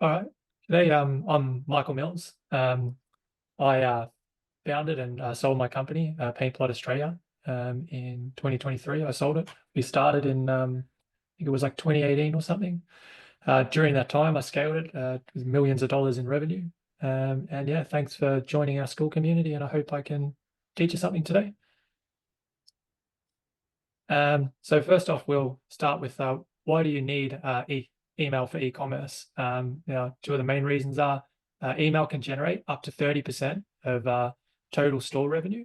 All right. Today, I'm Michael Mills. I founded and sold my company, Paint Plot Australia, in 2023. I sold it. We started in, I think it was like 2018 or something. During that time, I scaled it with millions of dollars in revenue. And yeah, thanks for joining our Skool community, and I hope I can teach you something today. So first off, we'll start with why do you need email for e-commerce? Two of the main reasons are email can generate up to 30% of total store revenue.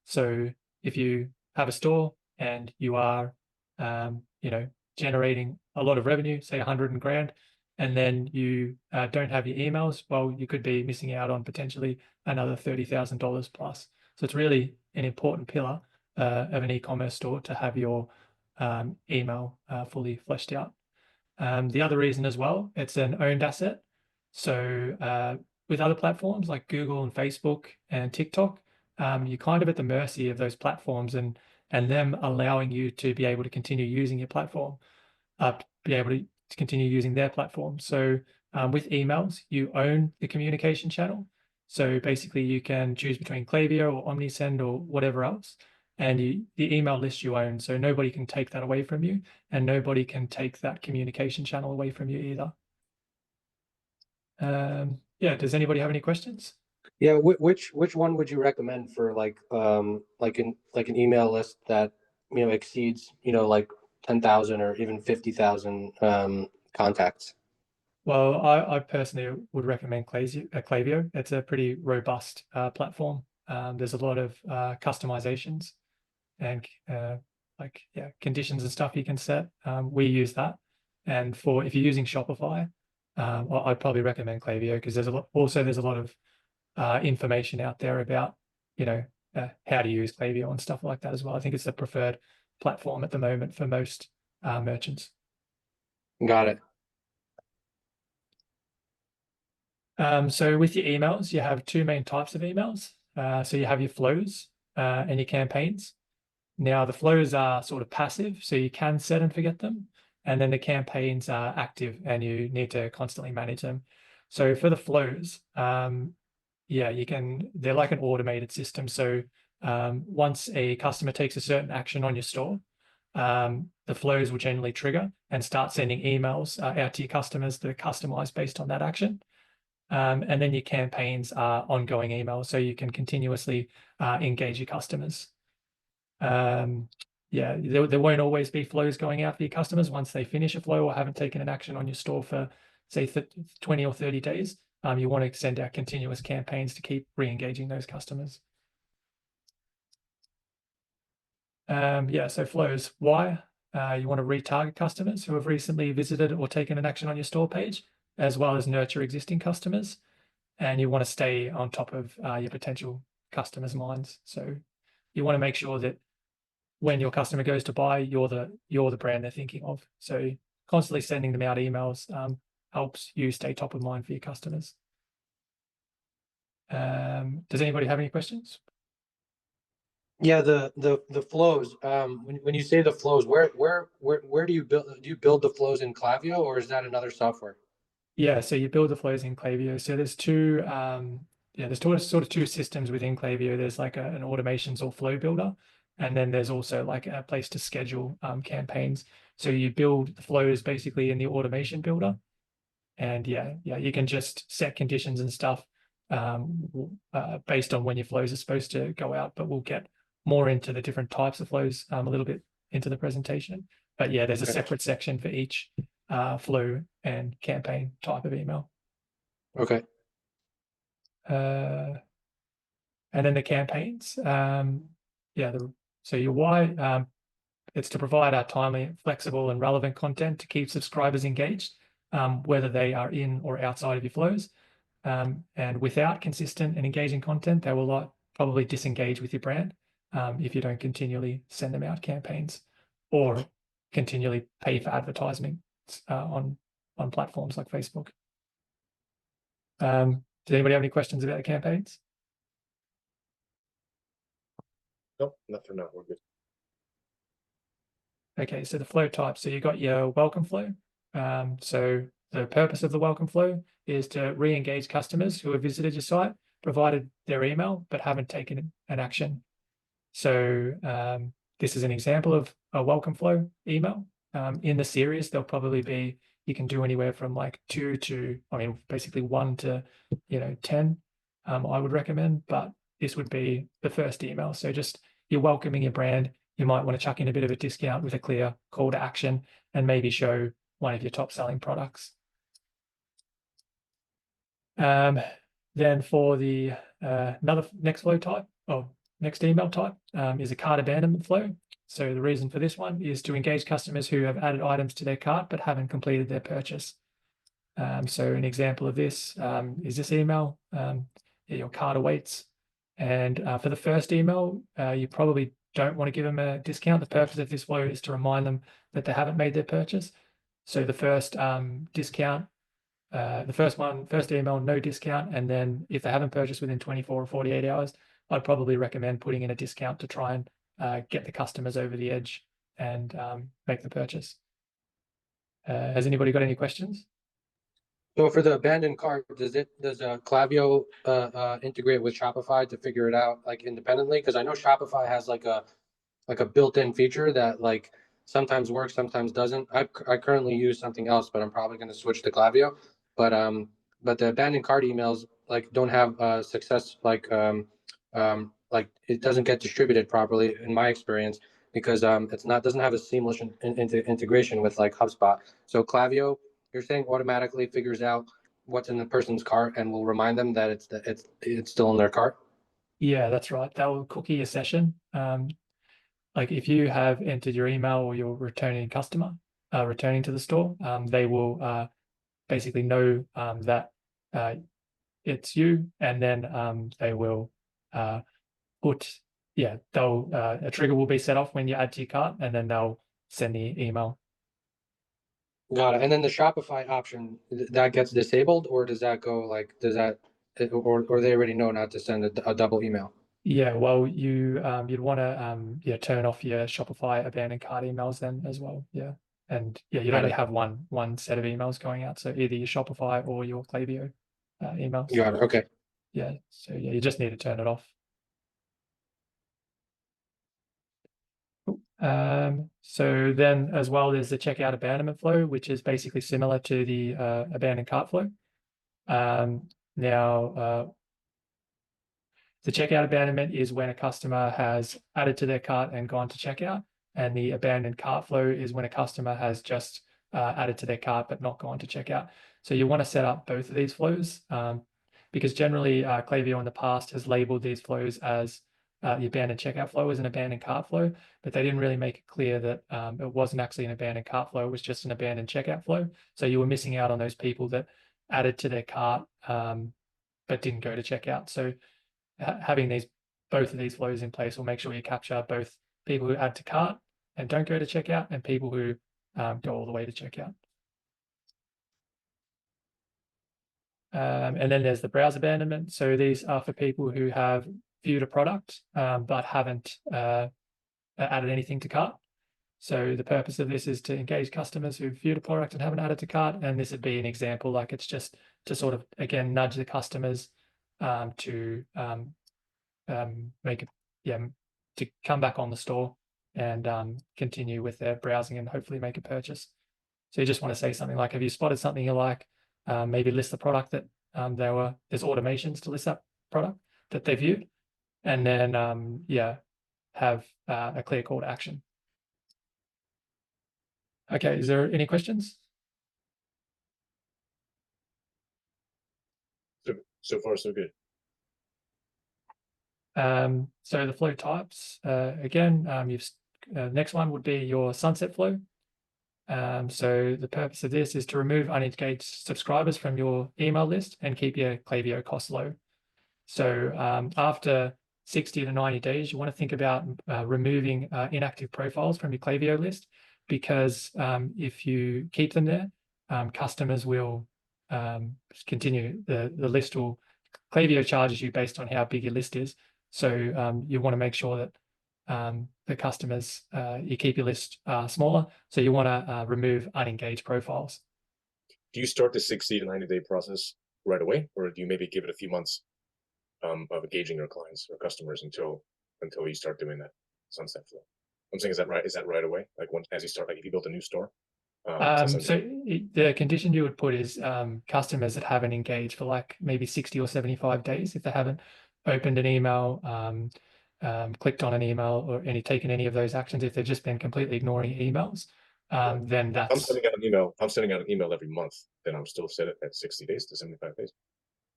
So if you have a store and you are, generating a lot of revenue, say 100 grand, and then you don't have your emails, well, you could be missing out on potentially another $30,000 plus. So it's really an important pillar of an e-commerce store to have your email fully fleshed out. The other reason as well, it's an owned asset. So with other platforms like Google and Facebook and TikTok, you're kind of at the mercy of those platforms and them allowing you to be able to continue using your platform, be able to continue using their platform. So with emails, you own the communication channel. So basically you can choose between Klaviyo or OmniSend or whatever else, and the email list you own. So nobody can take that away from you, and nobody can take that communication channel away from you either. Yeah, does anybody have any questions? Yeah, which one would you recommend for like an email list that exceeds like 10,000 or even 50,000 contacts? Well, I personally would recommend Klaviyo. It's a pretty robust platform. There's a lot of customizations and conditions and stuff you can set. We use that. And for if you're using Shopify, well, I'd probably recommend Klaviyo because there's a lot of information out there about how to use Klaviyo and stuff like that as well. I think it's the preferred platform at the moment for most merchants. Got it. So with your emails, you have two main types of emails. So you have your flows and your campaigns. Now the flows are sort of passive, so you can set and forget them. And then the campaigns are active and you need to constantly manage them. So for the flows, they're like an automated system. So once a customer takes a certain action on your store, the flows will generally trigger and start sending emails out to your customers that are customized based on that action. And then your campaigns are ongoing emails, so you can continuously engage your customers. There won't always be flows going out for your customers once they finish a flow or haven't taken an action on your store for, say, 20 or 30 days. You want to send out continuous campaigns to keep re-engaging those customers. So flows. Why? You want to retarget customers who have recently visited or taken an action on your store page, as well as nurture existing customers. And you want to stay on top of your potential customers' minds. So you want to make sure that when your customer goes to buy, you're the brand they're thinking of. So constantly sending them out emails helps you stay top of mind for your customers. Does anybody have any questions? Yeah, the flows. When you say the flows, where do you build the flows in Klaviyo, or is that another software? Yeah, so you build the flows in Klaviyo. So there's sort of two systems within Klaviyo. There's like an automations or flow builder, and then there's also like a place to schedule campaigns. So you build the flows basically in the automation builder, and you can just set conditions and stuff based on when your flows are supposed to go out. But we'll get more into the different types of flows a little bit into the presentation. But yeah, there's a separate section for each flow and campaign type of email. Okay. And then the campaigns, so your why, it's to provide our timely, flexible, and relevant content to keep subscribers engaged, whether they are in or outside of your flows. And without consistent and engaging content, they will probably disengage with your brand if you don't continually send them out campaigns or continually pay for advertising on platforms like Facebook. Does anybody have any questions about the campaigns? Nope, not for now. We're good. Okay, so the flow type. So you got your welcome flow. So the purpose of the welcome flow is to re-engage customers who have visited your site, provided their email, but haven't taken an action. So this is an example of a welcome flow email. In the series, there'll probably be, you can do anywhere from like 2 to, I mean, basically 1 to, 10, I would recommend, but this would be the first email. So just you're welcoming your brand. You might want to chuck in a bit of a discount with a clear call to action and maybe show one of your top selling products. Then for the another next flow type, or next email type, is a cart abandonment flow. So the reason for this one is to engage customers who have added items to their cart but haven't completed their purchase. So an example of this is this email. Your cart awaits. And for the first email, you probably don't want to give them a discount. The purpose of this flow is to remind them that they haven't made their purchase. So the first discount, the first email, no discount. And then if they haven't purchased within 24 or 48 hours, I'd probably recommend putting in a discount to try and get the customers over the edge and make the purchase. Has anybody got any questions? So for the abandoned cart, does Klaviyo integrate with Shopify to figure it out like independently? Because I know Shopify has like a built-in feature that like sometimes works, sometimes doesn't. I currently use something else, but I'm probably going to switch to Klaviyo. But the abandoned cart emails like don't have success like it doesn't get distributed properly in my experience because it's not doesn't have a seamless integration with like HubSpot. So Klaviyo, you're saying automatically figures out what's in the person's cart and will remind them that it's still in their cart. Yeah, that's right. That will cookie a session. Like if you have entered your email or your returning customer returning to the store, they will basically know that it's you, and then they will they'll a trigger will be set off when you add to your cart, and then they'll send the email. Got it. And then the Shopify option that gets disabled, or does that go like or they already know not to send a double email? Yeah, well, you'd want to turn off your Shopify abandoned cart emails then as well. Yeah, and yeah, you'd Got only it. have one set of emails going out, so either your Shopify or your Klaviyo emails. Got it. Okay. Yeah, so yeah, you just need to turn it off. So then as well, there's the checkout abandonment flow, which is basically similar to the abandoned cart flow. Now, the checkout abandonment is when a customer has added to their cart and gone to checkout, and the abandoned cart flow is when a customer has just added to their cart but not gone to checkout. So you want to set up both of these flows because generally Klaviyo in the past has labeled these flows as the abandoned checkout flow as an abandoned cart flow, but they didn't really make it clear that it wasn't actually an abandoned cart flow, it was just an abandoned checkout flow. So you were missing out on those people that added to their cart but didn't go to checkout. So having both of these flows in place will make sure you capture both people who add to cart and don't go to checkout and people who go all the way to checkout. And then there's the browse abandonment. So these are for people who have viewed a product but haven't added anything to cart. So the purpose of this is to engage customers who've viewed a product and haven't added to cart. And this would be an example, like it's just to sort of, again, nudge the customers to make it, to come back on the store and continue with their browsing and hopefully make a purchase. So you just want to say something like, have you spotted something you like? Maybe list the product that there's automations to list that product that they viewed, and then have a clear call to action. Okay, is there any questions? So far, so good. So the flow types, again, next one would be your sunset flow. So the purpose of this is to remove unengaged subscribers from your email list and keep your Klaviyo costs low. So after 60 to 90 days, you want to think about removing inactive profiles from your Klaviyo list, because if you keep them there, customers will continue. The list will, Klaviyo charges you based on how big your list is. So you want to make sure that the customers, you keep your list smaller. So you want to remove unengaged profiles. do you start the 60 to 90-day process right away, or do you maybe give it a few months of engaging your clients or customers until you start doing that sunset flow? I'm saying, is that right? Is that right away? Like once as you start, like if you build a new store, So the condition you would put is customers that haven't engaged for like maybe 60 or 75 days. If they haven't opened an email, clicked on an email, or taken any of those actions, if they've just been completely ignoring emails, then I'm that's sending out an email. I'm sending out an email every month. Then I'm still set it at 60 days to 75 days.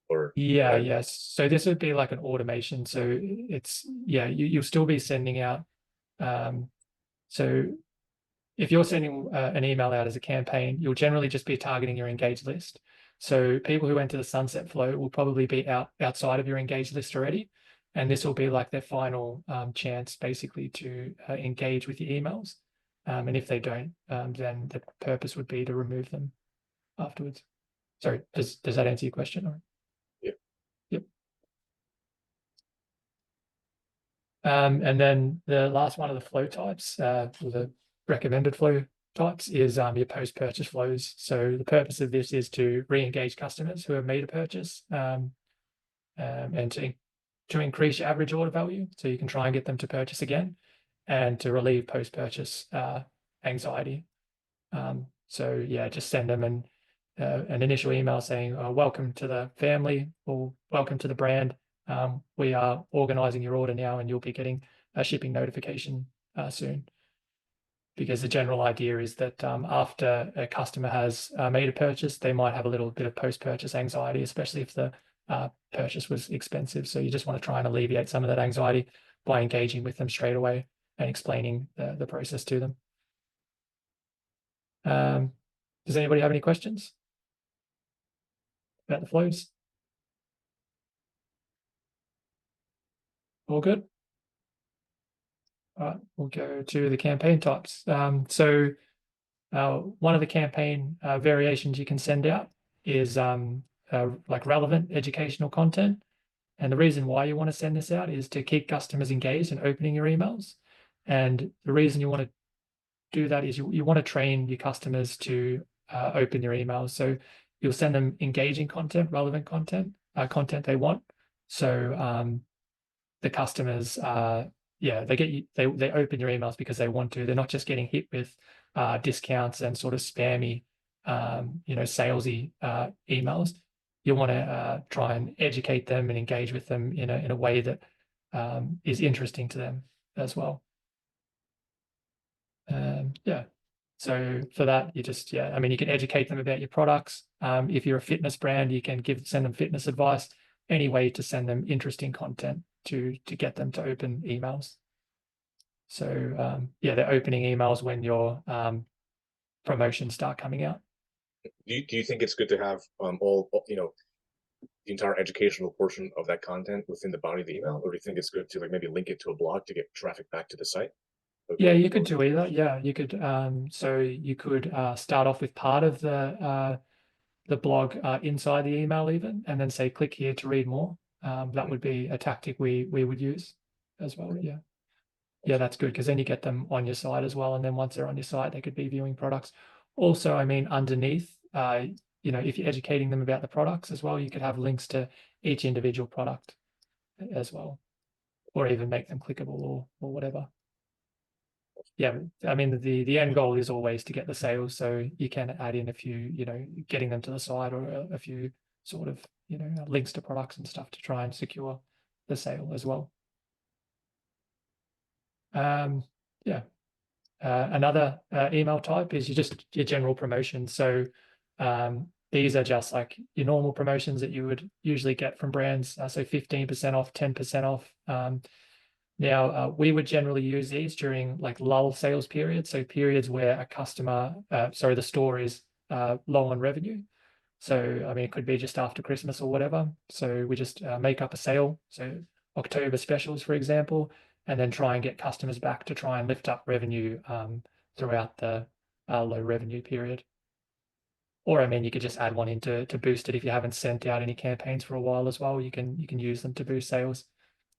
Or yeah, right? yes. So this would be like an automation. So it's you'll still be sending out. So if you're sending an email out as a campaign, you'll generally just be targeting your engaged list. So people who enter the sunset flow will probably be outside of your engaged list already. And this will be like their final chance basically to engage with your emails. And if they don't, then the purpose would be to remove them afterwards. Sorry, does that answer your question? Or? Yeah. Yep. And then the last one of the flow types, the recommended flow types, is your post-purchase flows. So the purpose of this is to re-engage customers who have made a purchase, and to increase your average order value, so you can try and get them to purchase again, and to relieve post-purchase anxiety. So yeah, just send them an initial email saying, welcome to the family, or welcome to the brand. We are organizing your order now, and you'll be getting a shipping notification soon. Because the general idea is that after a customer has made a purchase, they might have a little bit of post-purchase anxiety, especially if the purchase was expensive. So you just want to try and alleviate some of that anxiety by engaging with them straight away and explaining the process to them. Does anybody have any questions about the flows? All good? All right, we'll go to the campaign types. So one of the campaign variations you can send out is like relevant educational content. And the reason why you want to send this out is to keep customers engaged and opening your emails. And the reason you want to do that is you want to train your customers to open your emails. So you'll send them engaging content, relevant content, content they want. So the customers, they open your emails because they want to. They're not just getting hit with discounts and sort of spammy, salesy emails. You want to try and educate them and engage with them in a way that is interesting to them as well. So for that, you can educate them about your products. If you're a fitness brand, you can send them fitness advice. Any way to send them interesting content to get them to open emails. So they're opening emails when your promotions start coming out. Do you think it's good to have all the entire educational portion of that content within the body of the email, or do you think it's good to like maybe link it to a blog to get traffic back to the site? Yeah, you could do either. Yeah, you could. So you could start off with part of the blog inside the email even, and then say, click here to read more. That would be a tactic we would use as well. Yeah. Yeah, that's good, because then you get them on your site as well. And then once they're on your site, they could be viewing products. Also, underneath, if you're educating them about the products as well, you could have links to each individual product as well, or even make them clickable or whatever. Yeah, the end goal is always to get the sales. So you can add in a few, getting them to the site, or a few sort of, links to products and stuff to try and secure the sale as well. Another email type is your general promotions. So these are just like your normal promotions that you would usually get from brands. So 15% off, 10% off. Now, we would generally use these during like lull sales periods. So periods where the store is low on revenue. So, it could be just after Christmas or whatever. So we just make up a sale. So October specials, for example, and then try and get customers back to try and lift up revenue throughout the low revenue period. Or, you could just add one in to boost it if you haven't sent out any campaigns for a while as well. You can use them to boost sales.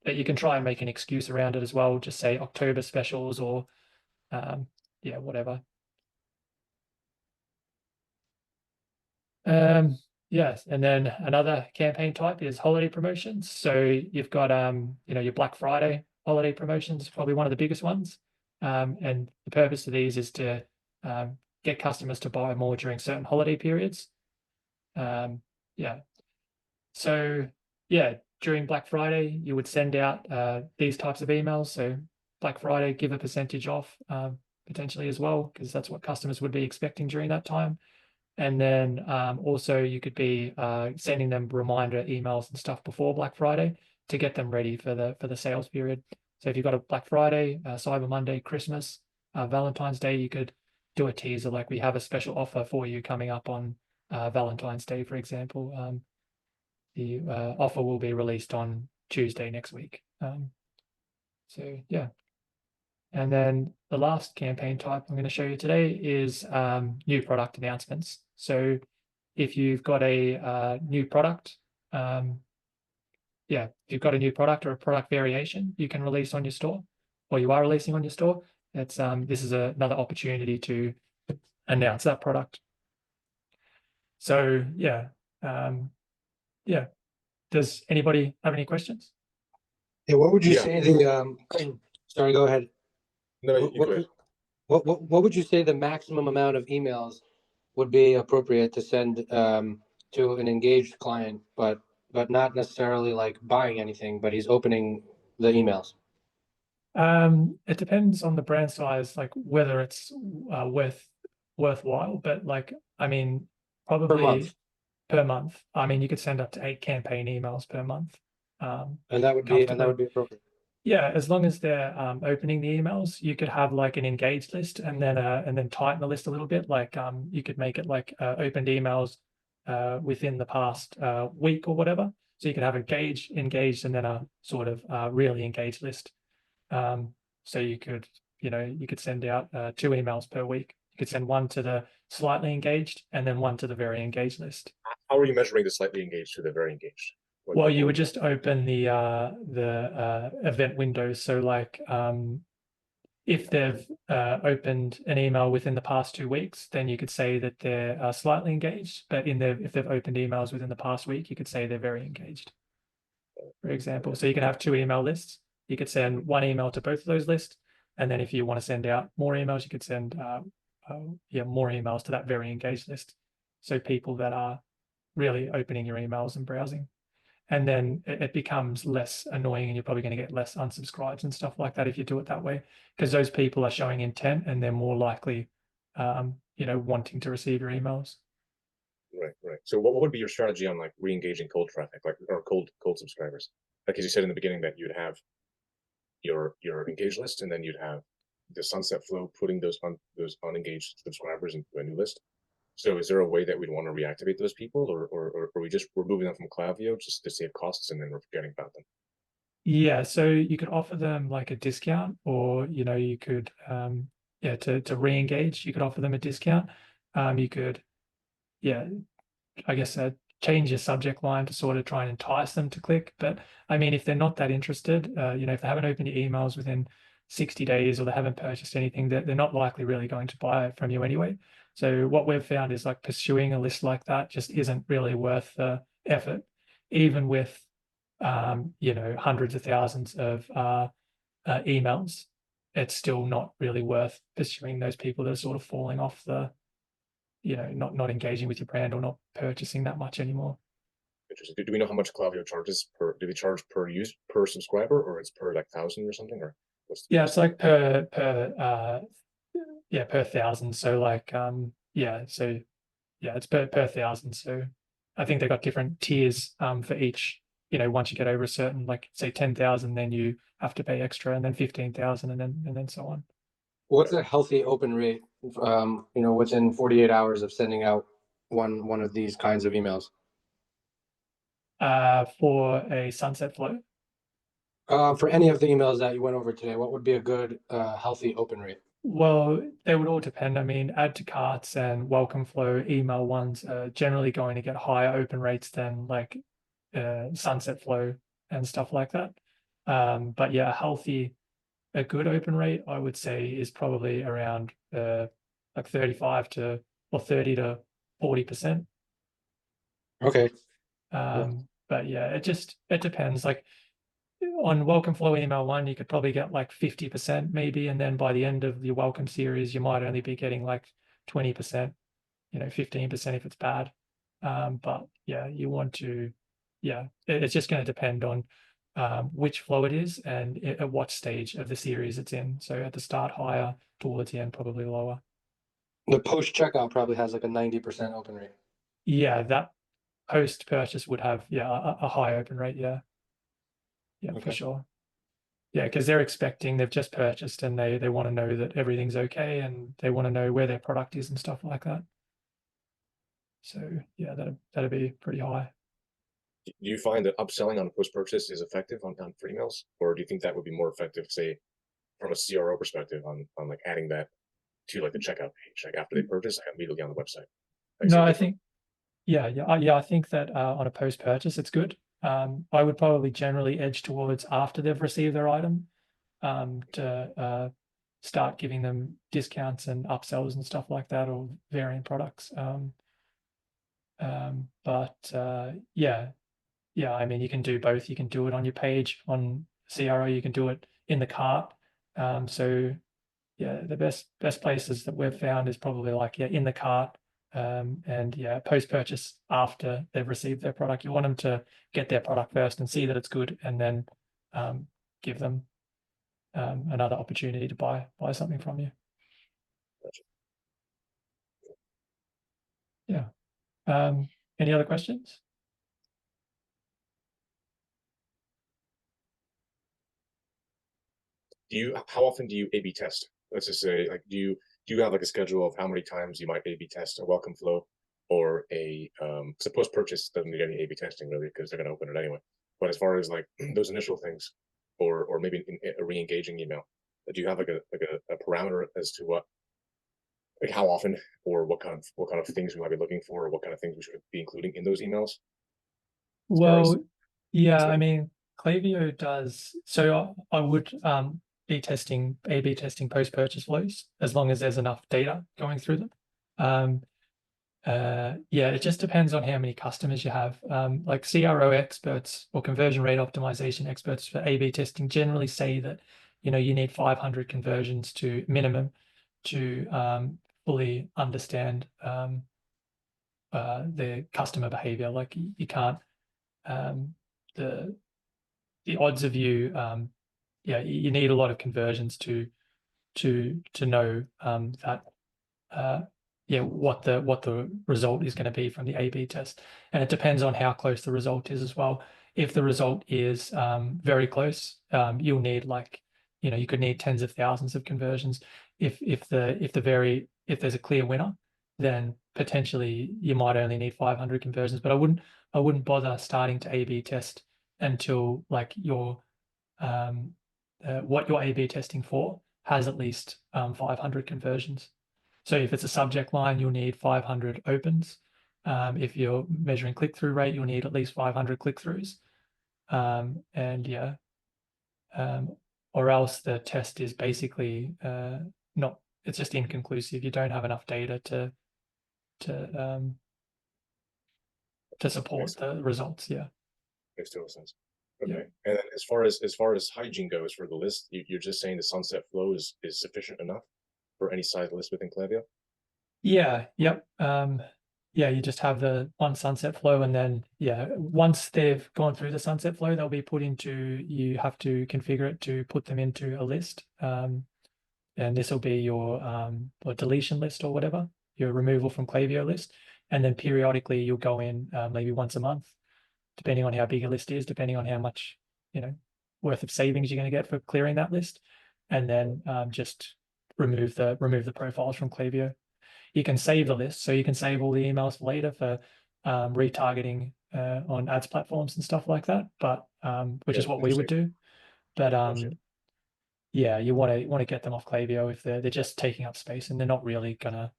But you can try and make an excuse around it as well. Just say October specials or, whatever. Yes, and then another campaign type is holiday promotions. So you've got your Black Friday holiday promotions, probably one of the biggest ones. And the purpose of these is to get customers to buy more during certain holiday periods. Yeah. So yeah, during Black Friday, you would send out these types of emails. So Black Friday, give a percentage off potentially as well, because that's what customers would be expecting during that time. And then also you could be sending them reminder emails and stuff before Black Friday to get them ready for the sales period. So if you've got a Black Friday, Cyber Monday, Christmas, Valentine's Day, you could do a teaser like we have a special offer for you coming up on Valentine's Day, for example. The offer will be released on Tuesday next week. So yeah. And then the last campaign type I'm going to show you today is new product announcements. So if you've got a new product, if you've got a new product or a product variation you can release on your store, or you are releasing on your store, it's this is another opportunity to announce that product. So yeah. Does anybody have any questions? Yeah, what would you Yeah. say the sorry, go ahead. No, you go ahead. What would you say the maximum amount of emails would be appropriate to send to an engaged client, but not necessarily like buying anything, but he's opening the emails? It depends on the brand size, like whether it's worthwhile, but like I mean, probably per month. I mean, you could send up to 8 campaign emails per month. And that would be appropriate. Yeah, as long as they're opening the emails, you could have like an engaged list and then tighten the list a little bit. Like you could make it like opened emails within the past week or whatever. So you could have engaged, and then a sort of really engaged list. So you could send out 2 emails per week. You could send one to the slightly engaged and then one to the very engaged list. How are you measuring the slightly engaged to the very engaged? Well, you would just open the event windows. So like if they've opened an email within the past 2 weeks, then you could say that they're slightly engaged. But if they've opened emails within the past week, you could say they're very engaged, for example. So you can have 2 email lists. You could send 1 email to both of those lists. And then if you want to send out more emails, you could send more emails to that very engaged list. So people that are really opening your emails and browsing. And then it becomes less annoying, and you're probably going to get less unsubscribes and stuff like that if you do it that way, because those people are showing intent and they're more likely, wanting to receive your emails. Right. So what would be your strategy on like re-engaging cold traffic, like or cold subscribers? Like as you said in the beginning, that you'd have your engaged list, and then you'd have the sunset flow putting those unengaged subscribers into a new list. So is there a way that we'd want to reactivate those people, or we're moving them from Klaviyo just to save costs and then we're forgetting about them? Yeah, so you could offer them like a discount, or you could to re-engage, you could offer them a discount. You could I guess change your subject line to sort of try and entice them to click. But I mean, if they're not that interested, if they haven't opened your emails within 60 days or they haven't purchased anything, they're not likely really going to buy it from you anyway. So what we've found is like pursuing a list like that just isn't really worth the effort, even with hundreds of thousands of emails. It's still not really worth pursuing those people that are sort of falling off the not engaging with your brand or not purchasing that much anymore. Interesting. Do we know how much Klaviyo charges per? Do they charge per subscriber, or it's per like 1,000 or something, or what's? It's like per 1,000. So like it's per 1,000. So I think they've got different tiers for each. Once you get over a certain, like say 10,000, then you have to pay extra, and then 15,000, and then so on. What's a healthy open rate, within 48 hours of sending out one of these kinds of emails? For a sunset flow? For any of the emails that you went over today, what would be a good healthy open rate? Well, they would all depend. I mean, add to carts and welcome flow email ones are generally going to get higher open rates than like sunset flow and stuff like that. But yeah, a good open rate, I would say, is probably around like 30 to 40%. Okay. But yeah, it depends. Like on welcome flow email one, you could probably get like 50% maybe, and then by the end of your welcome series, you might only be getting like 20%, 15% if it's bad. But yeah, you want to, yeah, it's just going to depend on which flow it is and at what stage of the series it's in. So at the start higher, towards the end probably lower. The post checkout probably has like a 90% open rate. Yeah, that post purchase would have a high open rate. Yeah, for Okay. sure. Yeah, because they've just purchased and they want to know that everything's okay and they want to know where their product is and stuff like that. So yeah, that'd be pretty high. Do you find that upselling on post purchase is effective on for emails, or do you think that would be more effective, say, from a CRO perspective, on like adding that to like the checkout page, like after they purchase, like immediately on the website? Like, No, I think I think that on a post purchase it's good. I would probably generally edge towards after they've received their item to start giving them discounts and upsells and stuff like that, or variant products. But yeah, I mean, you can do both. You can do it on your page on CRO. You can do it in the cart. So yeah, the best places that we've found is probably like in the cart, and yeah, post purchase after they've received their product. You want them to get their product first and see that it's good, and then give them another opportunity to buy something from you. Yeah. Any other questions? How often do you A/B test? Let's just say, like, do you have like a schedule of how many times you might A/B test a welcome flow or a post purchase doesn't need any A/B testing really because they're going to open it anyway. But as far as like those initial things, or maybe a re-engaging email, do you have like a parameter as to what, like how often, or what kind of things we might be looking for, or what kind of things we should be including in those emails? As far as Well, yeah, I mean, Klaviyo does. So I would A/B testing post-purchase flows as long as there's enough data going through them. Yeah, it just depends on how many customers you have. Like CRO experts or conversion rate optimization experts for A/B testing generally say that you need 500 conversions to minimum to fully understand the customer behavior. Like you can't the odds of you you need a lot of conversions to know that what the result is going to be from the A/B test, and it depends on how close the result is as well. If the result is very close, you'll need you could need tens of thousands of conversions. If there's a clear winner, then potentially you might only need 500 conversions. But I wouldn't bother starting to A/B test until like what you're A/B testing for has at least 500 conversions. So if it's a subject line, you'll need 500 opens. If you're measuring click-through rate, you'll need at least 500 click-throughs. And yeah, or else the test is basically not. It's just inconclusive. You don't have enough data to support the results. Yeah. Makes total sense. Okay. Yeah. And then as far as hygiene goes for the list, you're just saying the sunset flow is sufficient enough for any size list within Klaviyo? Yeah. Yep. Yeah, you just have the one sunset flow, and then once they've gone through the sunset flow, they'll be put into. You have to configure it to put them into a list, and this will be your deletion list or whatever, your removal from Klaviyo list, and then periodically you'll go in maybe once a month, depending on how big a list is, depending on how much worth of savings you're going to get for clearing that list, and then just remove the profiles from Klaviyo. You can save the list, so you can save all the emails for later for retargeting on ads platforms and stuff like that. But which is what we would do. But yeah, you want to get them off Klaviyo if they're just taking up space and they're not really gonna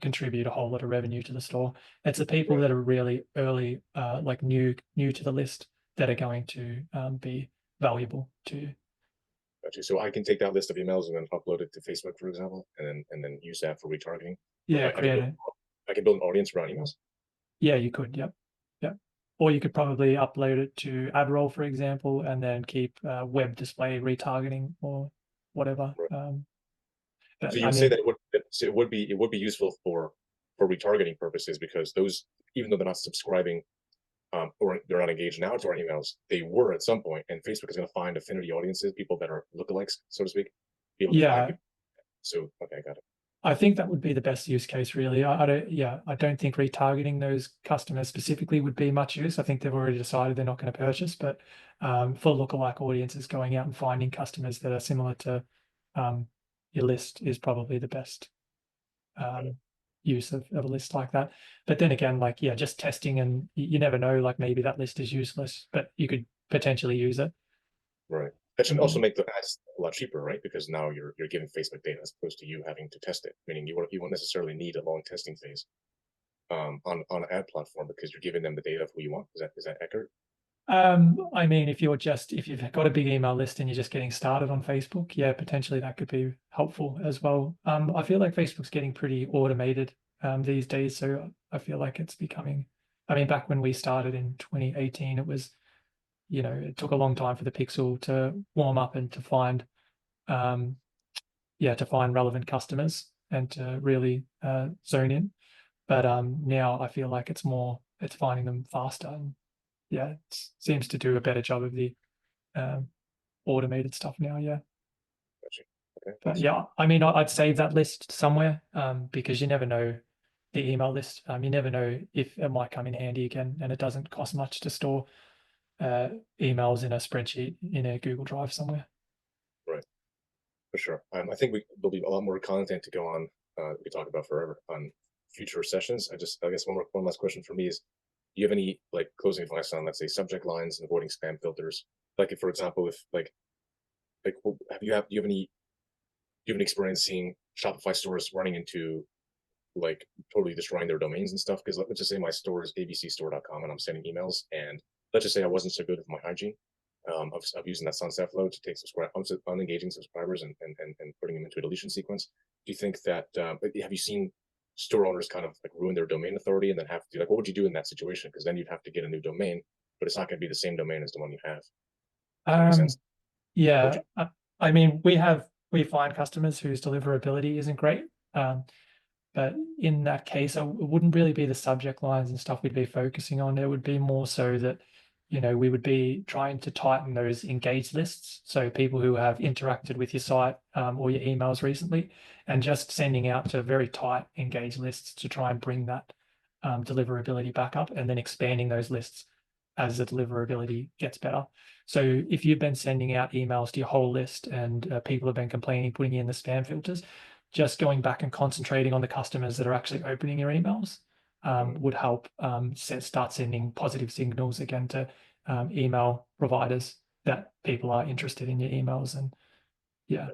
contribute a whole lot of revenue to the store. It's the people that are really early, like new to the list, that are going to be valuable to. Gotcha. So I can take that list of emails and then upload it to Facebook, for example, and then use that for retargeting. Yeah, create it. I can build an audience around emails. Yeah, you could. Yep. or you could probably upload it to AdRoll, for example, and then keep web display retargeting or whatever. Right. But So you I would say mean, that it would be useful for retargeting purposes, because those, even though they're not subscribing, or they're not engaged now to our emails, they were at some point, and Facebook is going to find affinity audiences, people that are lookalikes, so to speak, be able to find yeah, people. So okay, got it. I think that would be the best use case, really. I don't think retargeting those customers specifically would be much use. I think they've already decided they're not going to purchase, but for lookalike audiences, going out and finding customers that are similar to your list is probably the best use of a list like that. But then again, like, yeah, just testing, and you never know, like maybe that list is useless, but you could potentially use it. Right. That should also make the ads a lot cheaper, right? Because now you're giving Facebook data as opposed to you having to test it. Meaning you won't necessarily need a long testing phase on an ad platform, because you're giving them the data of who you want. Is that accurate? I mean, if you've got a big email list and you're just getting started on Facebook, yeah, potentially that could be helpful as well. I feel like Facebook's getting pretty automated these days, so I feel like it's becoming. I mean, back when we started in 2018, it was, it took a long time for the pixel to warm up and to find, to find relevant customers and to really zone in. But now I feel like it's finding them faster, and yeah, it seems to do a better job of the automated stuff now. Yeah. Gotcha. Okay. But Awesome. yeah, I mean, I'd save that list somewhere because you never know the email list. You never know if it might come in handy again, and it doesn't cost much to store emails in a spreadsheet in a Google Drive somewhere. Right. For sure. I think there'll be a lot more content to go on. We could talk about forever on future sessions. I guess one last question for me is, do you have any like closing advice on, let's say, subject lines and avoiding spam filters? Like, if, for example, if do you have any experience seeing Shopify stores running into like totally destroying their domains and stuff? Because let's just say my store is abcstore.com and I'm sending emails, and let's just say I wasn't so good with my hygiene of using that sunset flow to take unengaging subscribers and putting them into a deletion sequence. Do you think that have you seen store owners kind of like ruin their domain authority and then have to like, what would you do in that situation? Because then you'd have to get a new domain, but it's not going to be the same domain as the one you have. Does that make sense? Yeah, I mean, we find customers whose deliverability isn't great. But in that case, it wouldn't really be the subject lines and stuff we'd be focusing on. It would be more so that, we would be trying to tighten those engaged lists. So people who have interacted with your site or your emails recently, and just sending out to very tight engaged lists to try and bring that deliverability back up, and then expanding those lists as the deliverability gets better. So if you've been sending out emails to your whole list and people have been complaining, putting in the spam filters, just going back and concentrating on the customers that are actually opening your emails would help start sending positive signals again to email providers that people are interested in your emails. And yeah.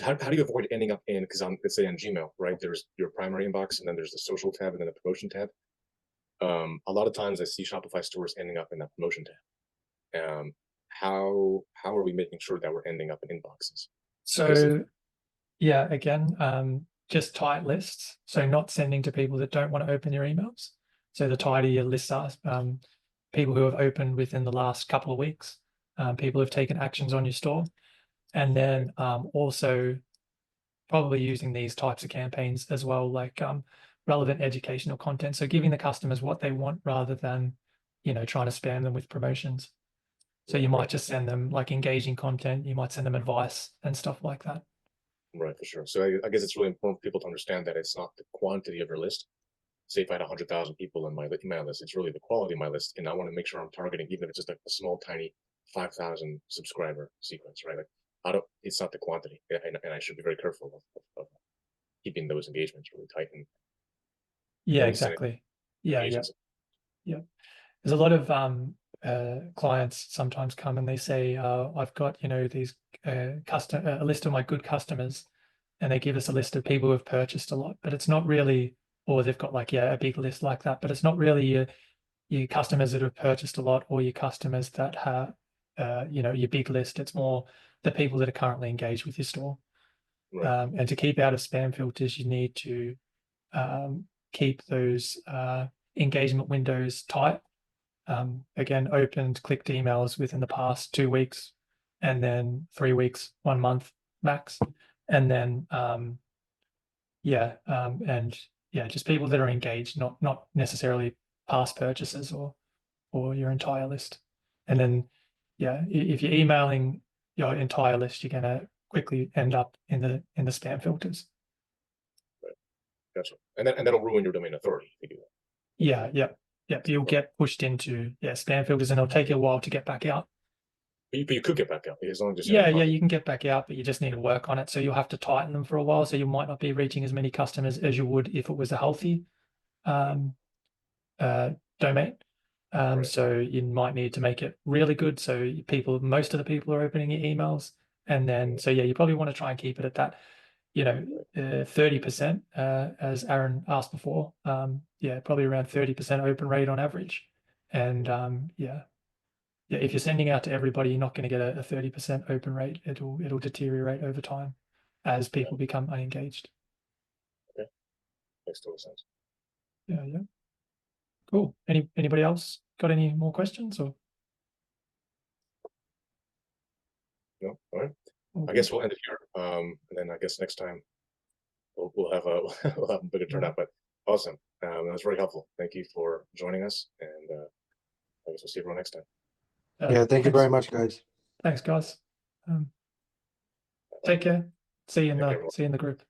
How do you avoid ending up in, because let's say on Gmail, right, there's your primary inbox and then there's the social tab and then the promotion tab. A lot of times I see Shopify stores ending up in that promotion tab. How are we making sure that we're ending up in inboxes? So yeah, again, just tight lists. So not sending to people that don't want to open your emails. So the tighter your lists are, people who have opened within the last couple of weeks, people who've taken actions on your store, and then also probably using these types of campaigns as well, like relevant educational content. So giving the customers what they want rather than, trying to spam them with promotions. So you might just send them like engaging content. You might send them advice and stuff like that. Right, for sure. So I guess it's really important for people to understand that it's not the quantity of your list. Say if I had 100,000 people in my email list, it's really the quality of my list, and I want to make sure I'm targeting, even if it's just like a small, tiny 5,000 subscriber sequence, right? Like it's not the quantity, and I should be very careful of keeping those engagements really tight. And yeah, exactly. Yeah. There's a lot of clients sometimes come and they say, I've got, these a list of my good customers, and they give us a list of people who have purchased a lot, but it's not really, or they've got like, a big list like that, but it's not really your customers that have purchased a lot or your customers that have, your big list. It's more the people that are currently engaged with your store. right. And to keep out of spam filters, you need to keep those engagement windows tight. again, opened, clicked emails within the past 2 weeks, and then 3 weeks, 1 month max. And then, just people that are engaged, not necessarily past purchases or your entire list. And then, if you're emailing your entire list, you're gonna quickly end up in the spam filters. Gotcha. And that'll ruin your domain authority if you do that. Yep. You'll get pushed into spam filters, and it'll take you a while to get back out. But you could get back out as long as you can get back out, but you just need to work on it. So you'll have to tighten them for a while. So you might not be reaching as many customers as you would if it was a healthy domain. Right. So you might need to make it really good. So most of the people are opening your emails, and then you probably want to try and keep it at that, 30%, as Aaron asked before. Probably around 30% open rate on average. And if you're sending out to everybody, you're not going to get a 30% open rate. It'll deteriorate over time as people become unengaged. Okay, makes total sense. Yeah. Cool. Anybody else got any more questions or? No. All right. Okay. I guess we'll end it here. And then I guess next time we'll have a we'll have a bigger turnout. But awesome. That was very helpful. Thank you for joining us, and I guess we'll see everyone next time. Thank you very much, guys. Thanks, guys. Take care. See you in the group.